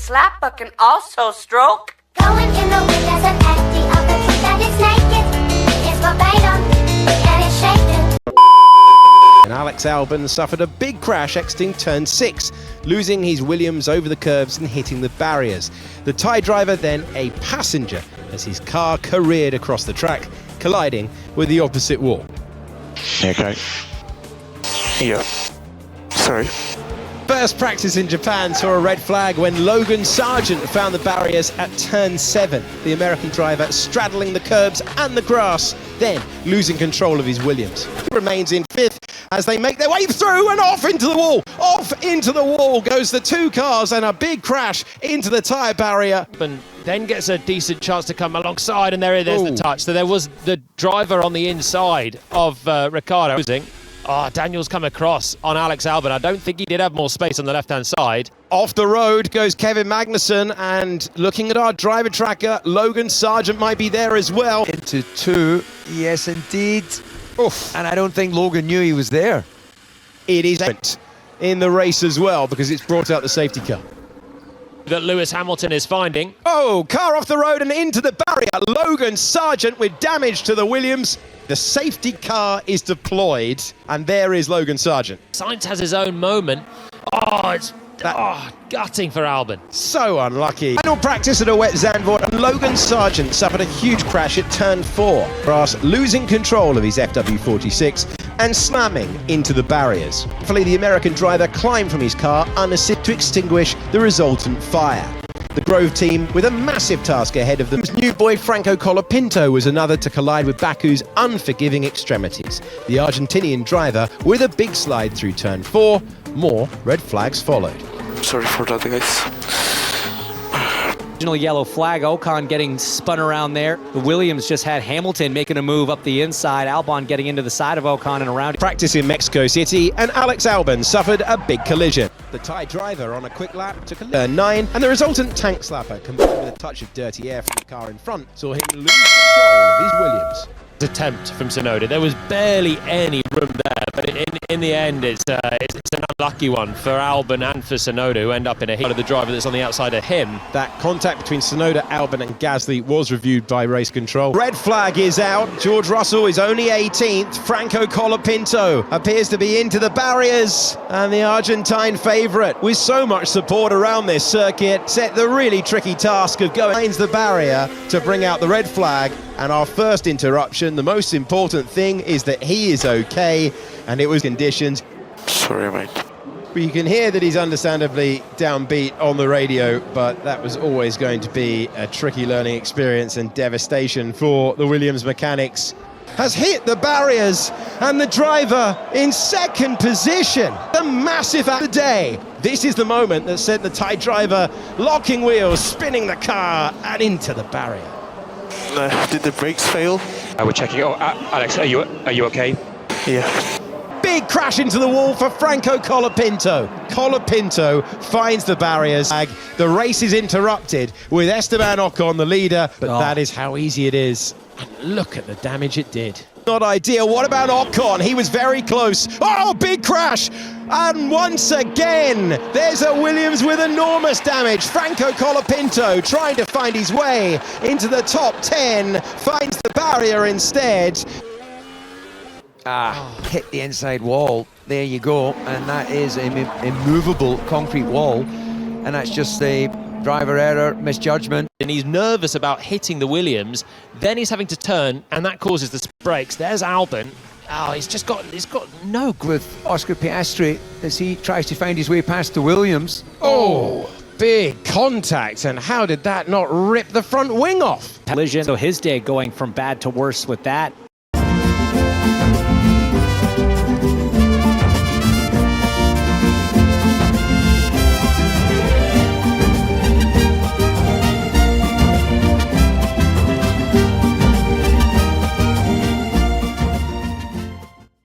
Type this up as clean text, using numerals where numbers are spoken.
slap but can also stroke. Going in the wind as an empty of the truth that is naked. It's verbatim and it's shaken. And Alex Albon suffered a big crash exiting turn 6, losing his Williams over the curves and hitting the barriers. The Thai driver then a passenger as his car careered across the track, colliding with the opposite wall. Okay. Yeah. Sorry. First practice in Japan saw a red flag when Logan Sargent found the barriers at turn 7. The American driver straddling the curbs and the grass, then losing control of his Williams. He remains in 5th as they make their way through and off into the wall. Off into the wall goes the two cars and a big crash into the tyre barrier. And then gets a decent chance to come alongside, and there's the touch. So there was the driver on the inside of Ricciardo. Daniel's come across on Alex Albon. I don't think he did have more space on the left-hand side. Off the road goes Kevin Magnussen, and looking at our driver tracker, Logan Sargent might be there as well. Into 2, yes indeed. Oof. And I don't think Logan knew he was there. It is in the race as well because it's brought out the safety car. That Lewis Hamilton is finding. Oh, car off the road and into the barrier. Logan Sargent with damage to the Williams. The safety car is deployed, and there is Logan Sargent. Sainz has his own moment. It's gutting for Albon. So unlucky. Final practice at a wet Zandvoort, and Logan Sargent suffered a huge crash at turn 4, Brass losing control of his FW46 and slamming into the barriers. Thankfully, the American driver climbed from his car unassisted to extinguish the resultant fire. The Grove team with a massive task ahead of them. New boy Franco Colapinto was another to collide with Baku's unforgiving extremities. The Argentinian driver with a big slide through turn 4. More red flags followed. Sorry for that, guys. Original yellow flag, Ocon getting spun around there. The Williams just had Hamilton making a move up the inside, Albon getting into the side of Ocon and around. Practice in Mexico City, and Alex Albon suffered a big collision. The Thai driver on a quick lap took a turn 9, and the resultant tank slapper, combined with a touch of dirty air from the car in front, saw him lose control of his Williams. Attempt from Tsunoda. There was barely any room there, but in the end, it's an unlucky one for Albon and for Tsunoda, who end up in a heat of the driver that's on the outside of him. That contact between Tsunoda, Albon and Gasly was reviewed by race control. Red flag is out. George Russell is only 18th. Franco Colapinto appears to be into the barriers, and the Argentine favourite, with so much support around this circuit, set the really tricky task of going behind the barrier to bring out the red flag. And our first interruption, the most important thing is that he is okay, and it was conditions. Sorry, mate. You can hear that he's understandably downbeat on the radio, but that was always going to be a tricky learning experience and devastation for the Williams mechanics. Has hit the barriers, and the driver in second position. The massive at the day. This is the moment that sent the Thai driver locking wheels, spinning the car, and into the barrier. Did the brakes fail? We're checking. Alex, are you okay? Yeah. Big crash into the wall for Franco Colapinto. Colapinto finds the barriers. The race is interrupted with Esteban Ocon, the leader, but that is how easy it is. And look at the damage it did. Not ideal. What about Ocon? He was very close. Oh, big crash! And once again, there's a Williams with enormous damage. Franco Colapinto trying to find his way into the top 10, finds the barrier instead. Hit the inside wall. There you go. And that is an immovable concrete wall. And that's just a driver error, misjudgment. And he's nervous about hitting the Williams. Then he's having to turn, and that causes the brakes. There's Albon. He's got no grip. With Oscar Piastri as he tries to find his way past the Williams. Oh, big contact. And how did that not rip the front wing off? Collision, so his day going from bad to worse with that.